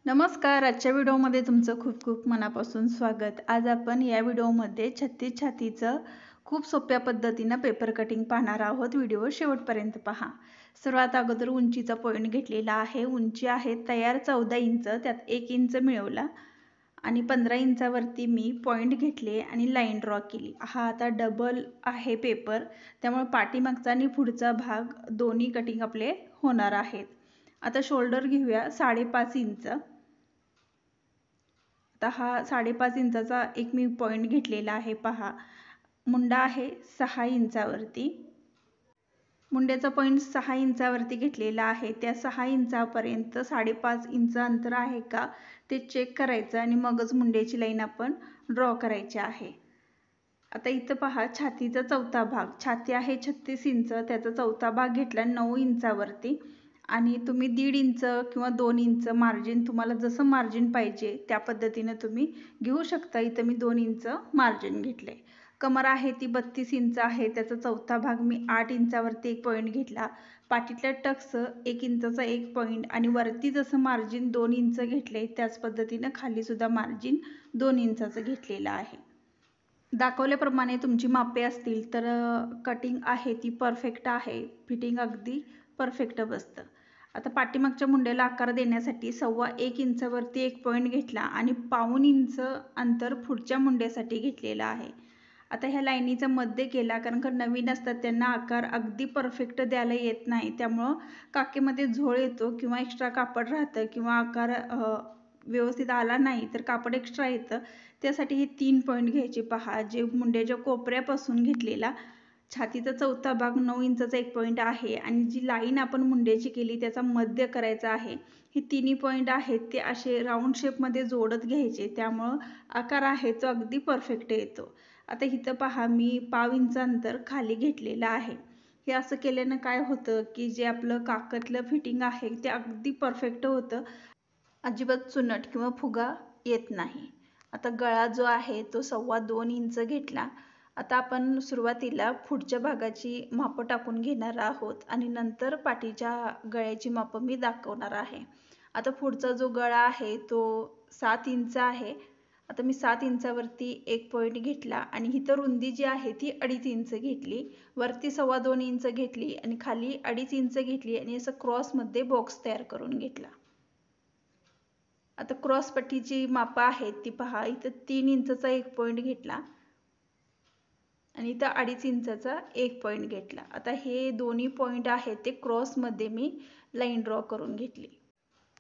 नमस्कार. आजच्या व्हिडिओमध्ये तुमचं खूप खूप मनापासून स्वागत. आज आपण या व्हिडिओमध्ये 36 छातीचं खूप सोप्या पद्धतीनं पेपर कटिंग पाहणार आहोत. व्हिडिओ शेवटपर्यंत पहा. सर्वात अगोदर उंचीचा पॉईंट घेतलेला आहे. उंची आहे तयार 14 इंच, त्यात 1 इंच मिळवला आणि 15 इंचावरती मी पॉईंट घेतले आणि लाईन ड्रॉ केली. हा आता डबल आहे पेपर, त्यामुळे पाठीमागचा आणि पुढचा भाग दोन्ही कटिंग आपले होणार आहेत. आता शोल्डर घेऊया 5.5 इंच. आता हा 5.5 इंचाचा एक मी पॉईंट घेतलेला आहे. पहा, मुंडा आहे 6 इंचावरती. मुंड्याचा पॉईंट 6 इंचावरती घेतलेला आहे. त्या 6 इंचापर्यंत 5.5 इंच अंतर आहे का ते चेक करायचं आणि मगच मुंड्याची लाईन आपण ड्रॉ करायची आहे. आता इथं पहा, छातीचा चौथा भाग, छाती आहे 36 इंच, त्याचा चौथा भाग घेतला 9 इंचावरती आणि तुम्ही 1.5 इंच किंवा 2 इंच मार्जिन, तुम्हाला जसं मार्जिन पाहिजे त्या पद्धतीने तुम्ही घेऊ शकता. इथं मी 2 इंच मार्जिन घेतले. कमर आहे ती 32 इंच आहे, त्याचा चौथा भाग मी 8 इंचावरती एक पॉईंट घेतला. पाठीतल्या टक्स 1 इंचाचा एक पॉईंट आणि वरती जसं मार्जिन 2 इंच घेतले त्याच पद्धतीनं खाली सुद्धा मार्जिन 2 इंचाचं घेतलेलं आहे. दाखवल्याप्रमाणे तुमची मापे असतील तर कटिंग आहे ती परफेक्ट आहे, फिटिंग अगदी परफेक्ट बसतं. आता पाठीमागच्या मुंड्याला आकार देण्यासाठी 1.25 इंचावरती एक पॉईंट घेतला आणि 1.25 इंच अंतर पुढच्या मुंड्यासाठी घेतलेला आहे. आता ह्या लाईनीचा मध्य केला, कारण का नवीन असतात त्यांना आकार अगदी परफेक्ट द्यायला येत नाही, त्यामुळं काकेमध्ये झोळ येतो किंवा एक्स्ट्रा कापड राहतं किंवा आकार व्यवस्थित आला नाही तर कापड एक्स्ट्रा येतं. त्यासाठी हे 3 पॉईंट घ्यायचे. पहा, जे मुंड्याच्या कोपऱ्यापासून घेतलेला छातीचा चौथा भाग 9 इंचाचा एक पॉईंट आहे आणि जी लाईन आपण मुंड्याची केली त्याचा मध्य करायचा आहे. हे तिन्ही पॉईंट आहेत ते असे राऊंड शेपमध्ये जोडत घ्यायचे, त्यामुळं आकार आहे तो अगदी परफेक्ट येतो. आता इथं पहा, मी 1.5 इंच अंतर खाली घेतलेलं आहे. हे असं केल्यानं काय होतं की जे आपलं काकतलं फिटिंग आहे ते अगदी परफेक्ट होतं, अजिबात चुनट किंवा फुगा येत नाही. आता गळा जो आहे तो 2.25 इंच घेतला. आता आपण सुरुवातीला पुढच्या भागाची मापं टाकून घेणार आहोत आणि नंतर पाठीच्या गळ्याची मापं मी दाखवणार आहे. आता पुढचा जो गळा आहे तो 7 इंच आहे. आता मी 7 इंचावरती एक पॉईंट घेतला आणि इथं रुंदी जी आहे ती 2.5 इंच घेतली, वरती 2.25 इंच घेतली आणि खाली 2.5 इंच घेतली आणि असं क्रॉसमध्ये बॉक्स तयार करून घेतला. आता क्रॉस पट्टीची मापं आहेत ती पहा, इथं 3 इंचचा एक पॉईंट घेतला आणि इथं 2.5 इंचाचा एक पॉईंट घेतला. आता हे दोन्ही पॉईंट आहेत ते क्रॉसमध्ये मी लाईन ड्रॉ करून घेतली.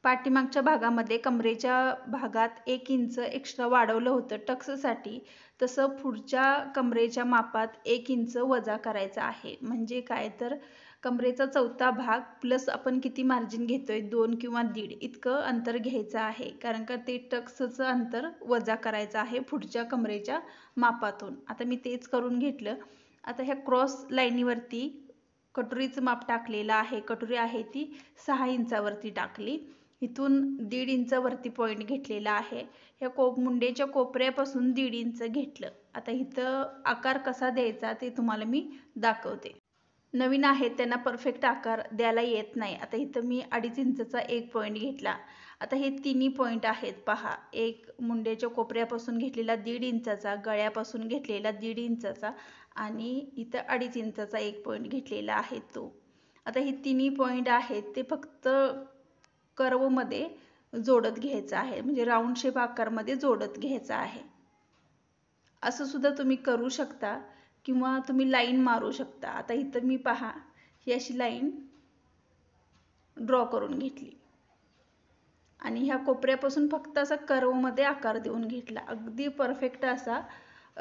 पाठीमागच्या भागामध्ये कमरेच्या भागात 1 इंच एक्स्ट्रा वाढवलं होतं टक्ससाठी, तसं पुढच्या कमरेच्या मापात 1 इंच वजा करायचं आहे. म्हणजे काय तर कमरेचा चौथा भाग प्लस आपण किती मार्जिन घेतोय 2 किंवा 1.5 इतकं अंतर घ्यायचं आहे, कारण का ते टक्सचं अंतर वजा करायचं आहे पुढच्या कमरेच्या मापातून. आता मी तेच करून घेतलं. आता ह्या क्रॉस लाईनीवरती कटोरीचं माप टाकलेलं आहे. कटोरी आहे ती 6 इंचावरती टाकली. इथून 1.5 इंचावरती पॉईंट घेतलेला आहे. ह्या मुंड्याच्या कोपऱ्यापासून 1.5 इंच घेतलं. आता इथं आकार कसा द्यायचा ते तुम्हाला मी दाखवते. नवीन आहेत त्यांना परफेक्ट आकार द्यायला येत नाही. आता इथं मी 2.5 इंचचा एक पॉईंट घेतला. आता हे तिन्ही पॉईंट आहेत पहा, एक मुंड्याच्या कोपऱ्यापासून घेतलेला 1.5 इंचाचा, गळ्यापासून घेतलेला 1.5 इंचाचा आणि इथं 2.5 इंचाचा एक पॉईंट घेतलेला आहे तो. आता हे तिन्ही पॉईंट आहेत ते फक्त कर्वमध्ये जोडत घ्यायचं आहे, म्हणजे राऊंड शेप आकारमध्ये जोडत घ्यायचं आहे. असं सुद्धा तुम्ही करू शकता किंवा तुम्ही लाईन मारू शकता. आता इथं मी पहा, ही अशी लाईन ड्रॉ करून घेतली आणि ह्या कोपऱ्यापासून फक्त असा कर्वमध्ये आकार देऊन घेतला. अगदी परफेक्ट असा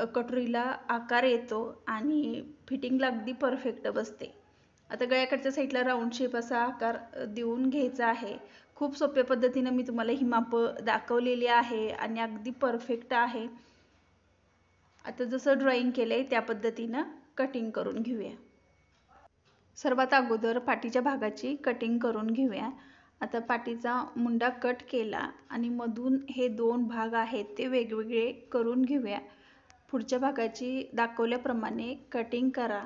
कटोरीला आकार येतो आणि फिटिंगला अगदी परफेक्ट बसते. आता गळ्याकडच्या साईडला राऊंड शेप असा आकार देऊन घ्यायचा आहे. खूप सोप्या पद्धतीनं मी तुम्हाला ही मापं दाखवलेली आहे आणि अगदी परफेक्ट आहे. आता जसं ड्रॉइंग केलंय त्या पद्धतीनं कटिंग करून घेऊया. सर्वात अगोदर पाठीच्या भागाची कटिंग करून घेऊया. आता पाठीचा मुंडा कट केला आणि मधून हे 2 भाग आहेत ते वेगवेगळे करून घेऊया. पुढच्या भागाची दाखवल्याप्रमाणे कटिंग करा.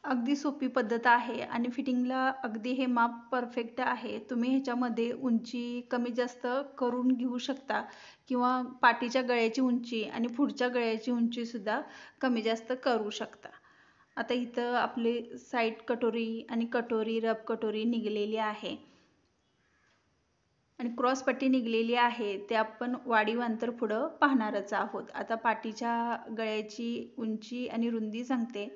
अगदी सोपी पद्धत आहे आणि फिटिंगला अगदी हे माप परफेक्ट आहे. तुम्ही ह्याच्यामध्ये उंची कमी जास्त करून घेऊ शकता किंवा पाठीच्या गळ्याची उंची आणि पुढच्या गळ्याची उंची सुद्धा कमी जास्त करू शकता. आता इथं आपली साईड कटोरी आणि कटोरी रब कटोरी निघलेली आहे आणि क्रॉस पट्टी निघलेली आहे. ते आपण वाढीव अंतर पुढं पाहणारच आहोत. आता पाठीच्या गळ्याची उंची आणि रुंदी सांगते.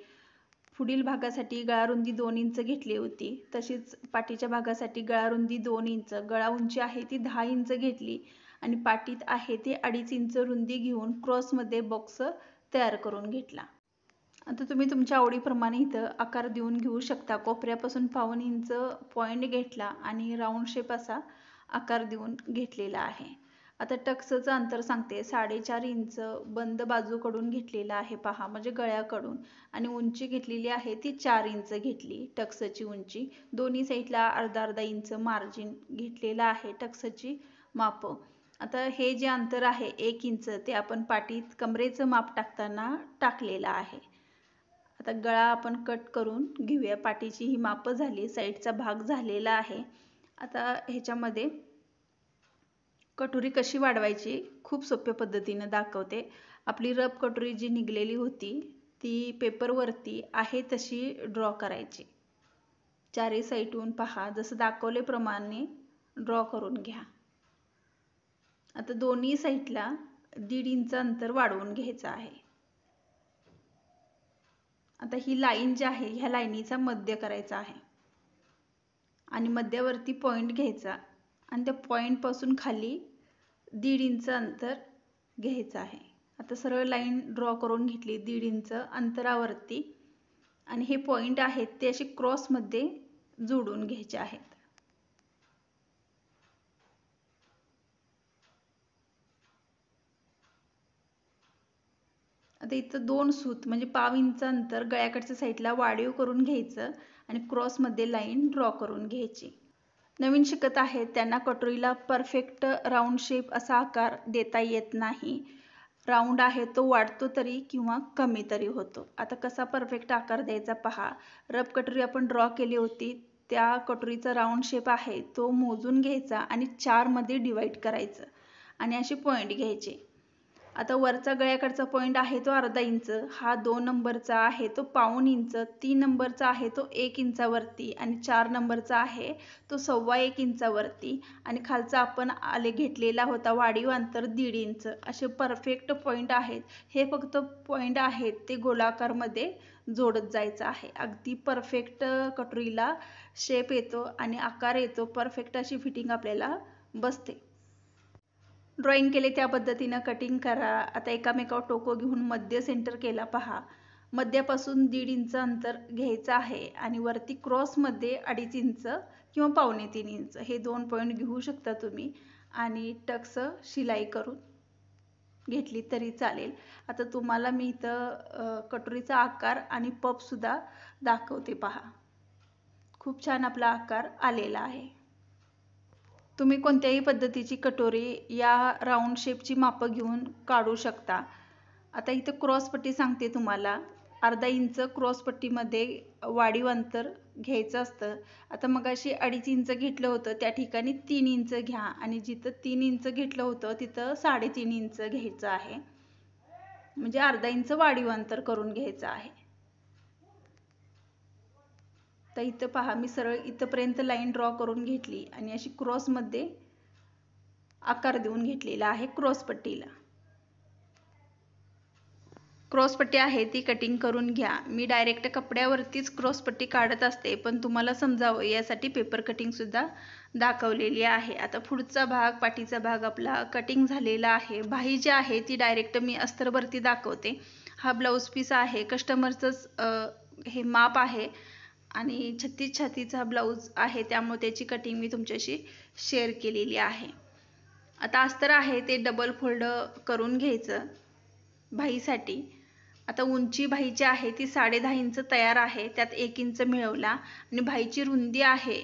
पुढील भागासाठी गळा रुंदी 2 इंच घेतली होती. तशीच पाठीच्या भागासाठी गळा रुंदी 2 इंच, गळा उंची आहे ती 10 इंच घेतली आणि पाठीत आहे ते 2.5 इंच रुंदी घेऊन क्रॉसमध्ये बॉक्स तयार करून घेतला. आता तुम्ही तुमच्या आवडीप्रमाणे इथं आकार देऊन घेऊ शकता. कोपऱ्यापासून 1.5 इंच पॉईंट घेतला आणि राऊंड शेप असा आकार देऊन घेतलेला आहे. आता टक्सचं अंतर सांगते. 4.5 इंच बंद बाजूकडून घेतलेला आहे पहा, म्हणजे गळ्याकडून, आणि उंची घेतलेली आहे ती 4 इंच घेतली टक्सची उंची. दोन्ही साईडला अर्धा इंच मार्जिन घेतलेला आहे टक्सची माप. आता हे जे अंतर आहे 1 इंच ते आपण पाठीत कमरेचं माप टाकताना टाकलेलं आहे. आता गळा आपण कट करून घेऊया. पाठीची ही माप झाली, साईडचा भाग झालेला आहे. आता ह्याच्यामध्ये कटोरी कशी वाढवायची खूप सोप्या पद्धतीने दाखवते. आपली रब कटोरी जी निघलेली होती ती पेपरवरती आहे तशी ड्रॉ करायची. चारही साईडून पहा, जसं दाखवल्याप्रमाणे ड्रॉ करून घ्या. आता दोन्ही साईडला 1.5 इंच अंतर वाढवून घ्यायचं आहे. आता ही लाईन जी आहे ह्या लाईनीचा मध्य करायचा आहे आणि मध्यावरती पॉईंट घ्यायचा आणि त्या पॉईंटपासून खाली 1.5 इंच अंतर घ्यायचं आहे. आता सरळ लाईन ड्रॉ करून घेतली 1.5 इंच अंतरावरती आणि हे पॉईंट आहेत ते असे क्रॉसमध्ये जोडून घ्यायचे आहेत. आता इथं 2 सूत म्हणजे 1.5 इंच अंतर गळ्याकडच्या साईडला वाढीव करून घ्यायचं आणि क्रॉसमध्ये लाईन ड्रॉ करून घ्यायची. नवीन शिकत आहेत त्यांना कटोरीला परफेक्ट राऊंड शेप असा आकार देता येत नाही. राऊंड आहे तो वाढतो तरी किंवा कमी तरी होतो. आता कसा परफेक्ट आकार द्यायचा पहा. रब कटोरी आपण ड्रॉ केली होती त्या कटोरीचा राऊंड शेप आहे तो मोजून घ्यायचा आणि 4 मध्ये डिवाइड करायचं आणि असे पॉईंट घ्यायचे. आता वरचा गळ्याकडचा पॉईंट आहे तो अर्धा इंच, हा 2 नंबरचा आहे तो 1.5 इंच, 3 नंबरचा आहे तो 1 इंचावरती आणि 4 नंबरचा आहे तो 1.25 इंचावरती आणि खालचा आपण आले घेतलेला होता वाढीव अंतर 1.5 इंच. असे परफेक्ट पॉईंट आहेत. हे फक्त पॉईंट आहेत ते गोलाकारमध्ये जोडत जायचं आहे. अगदी परफेक्ट कटोरीला शेप येतो आणि आकार येतो. परफेक्ट अशी फिटिंग आपल्याला बसते. ड्रॉइंग केले त्या पद्धतीनं कटिंग करा. आता एकामेकावर टोको घेऊन मध्य सेंटर केला पहा. मध्यापासून 1.5 इंच अंतर घ्यायचं आहे आणि वरती क्रॉसमध्ये 2.5 इंच किंवा 2.25 इंच हे 2 पॉईंट घेऊ शकता तुम्ही आणि टक्स शिलाई करून घेतली तरी चालेल. आता तुम्हाला मी इथं कटोरीचा आकार आणि पफसुद्धा दाखवते पहा. खूप छान आपला आकार आलेला आहे. तुम्ही कोणत्याही पद्धतीची कटोरी या राऊंड शेपची मापं घेऊन काढू शकता. आता इथं क्रॉसपट्टी सांगते तुम्हाला. अर्धा इंच क्रॉसपट्टीमध्ये वाढीव अंतर घ्यायचं असतं. आता मगाशी 2.5 इंच घेतलं होतं त्या ठिकाणी 3 इंच घ्या आणि जिथं 3 इंच घेतलं होतं तिथं 3.5 इंच घ्यायचं आहे. म्हणजे अर्धा इंच वाढीव अंतर करून घ्यायचं आहे. तर इथं पहा मी सरळ इथंपर्यंत लाईन ड्रॉ करून घेतली आणि अशी क्रॉसमध्ये आकार देऊन घेतलेला आहे क्रॉसपट्टीला. क्रॉसपट्टी आहे ती कटिंग करून घ्या. मी डायरेक्ट कपड्यावरतीच क्रॉसपट्टी काढत असते पण तुम्हाला समजावं यासाठी पेपर कटिंगसुद्धा दाखवलेली आहे. आता पुढचा भाग पाठीचा भाग आपला कटिंग झालेला आहे. बाही जी आहे ती डायरेक्ट मी अस्तरवरती दाखवते. हा ब्लाऊज पीस आहे, कस्टमरचंच हे माप आहे आणि 36 छातीचा ब्लाऊज आहे त्यामुळे त्याची कटिंग मी तुमच्याशी शेअर केलेली आहे. आता अस्तर आहे ते डबल फोल्ड करून घ्यायचं बाहीसाठी. आता उंची बाहीची आहे ती 10.5 इंच तयार आहे, त्यात 1 इंच मिळवला आणि बाहीची रुंदी आहे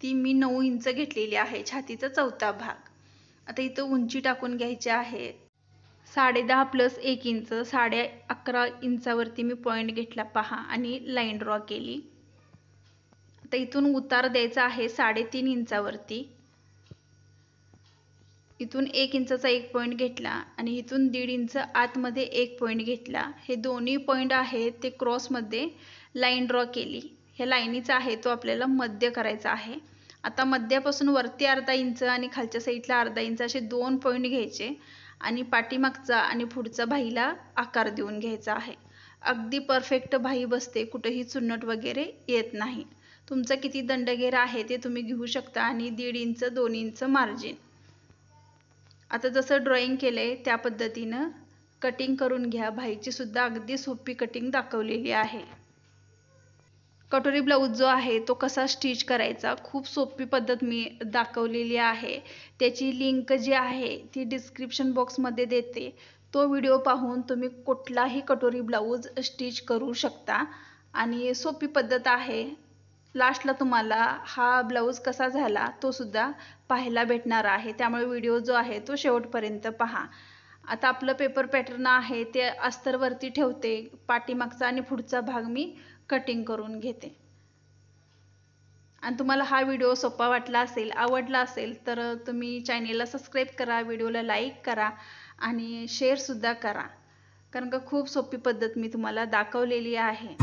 ती मी 9 इंच घेतलेली आहे, छातीचा चौथा भाग. आता इथं उंची टाकून घ्यायची आहे. 10.5 प्लस 1 इंच 11.5 इंचावरती मी पॉईंट घेतला पहा आणि लाईन ड्रॉ केली. आता इथून उतार द्यायचा आहे 3.5 इंचावरती. इथून 1 इंचाचा एक पॉईंट घेतला आणि इथून 1.5 इंच आतमध्ये एक पॉईंट घेतला. हे दोन्ही पॉईंट आहेत ते क्रॉसमध्ये लाईन ड्रॉ केली. ह्या लाईनीचा आहे तो आपल्याला मध्य करायचा आहे. आता मध्यापासून वरती अर्धा इंच आणि खालच्या साईडला अर्धा इंच असे 2 पॉईंट घ्यायचे आणि पाठीमागचा आणि पुढचा भाईला आकार देऊन घ्यायचा आहे. अगदी परफेक्ट भाई बसते, कुठेही चुन्नट वगैरे येत नाही. तुमचा किती दंडगेर आहे ते तुम्ही घेऊ शकता आणि 1.5 इंच 2 इंच मार्जिन. आता जसं ड्रॉइंग केलंय त्या पद्धतीनं कटिंग करून घ्या. भाईची सुद्धा अगदी सोपी कटिंग दाखवलेली आहे. कटोरी ब्लाऊज जो आहे तो कसा स्टिच करायचा खूप सोपी पद्धत मी दाखवलेली आहे. त्याची लिंक जी आहे ती डिस्क्रिप्शन बॉक्समध्ये देते. तो व्हिडिओ पाहून तुम्ही कुठलाही कटोरी ब्लाऊज स्टिच करू शकता आणि सोपी पद्धत आहे. लास्टला तुम्हाला हा ब्लाऊज कसा झाला तो सुद्धा पाहायला भेटणार आहे. त्यामुळे व्हिडिओ जो आहे तो शेवटपर्यंत पहा. आता आपलं पेपर पॅटर्न आहे ते अस्तरवरती ठेवते. पाठीमागचा आणि पुढचा भाग मी कटिंग करून घेते. आणि तुम्हाला हा व्हिडिओ सोपा वाटला असेल, आवडला असेल तर तुम्ही चॅनेलला सबस्क्राईब करा, व्हिडिओला लाईक करा आणि शेअरसुद्धा करा. कारण का खूप सोपी पद्धत मी तुम्हाला दाखवलेली आहे.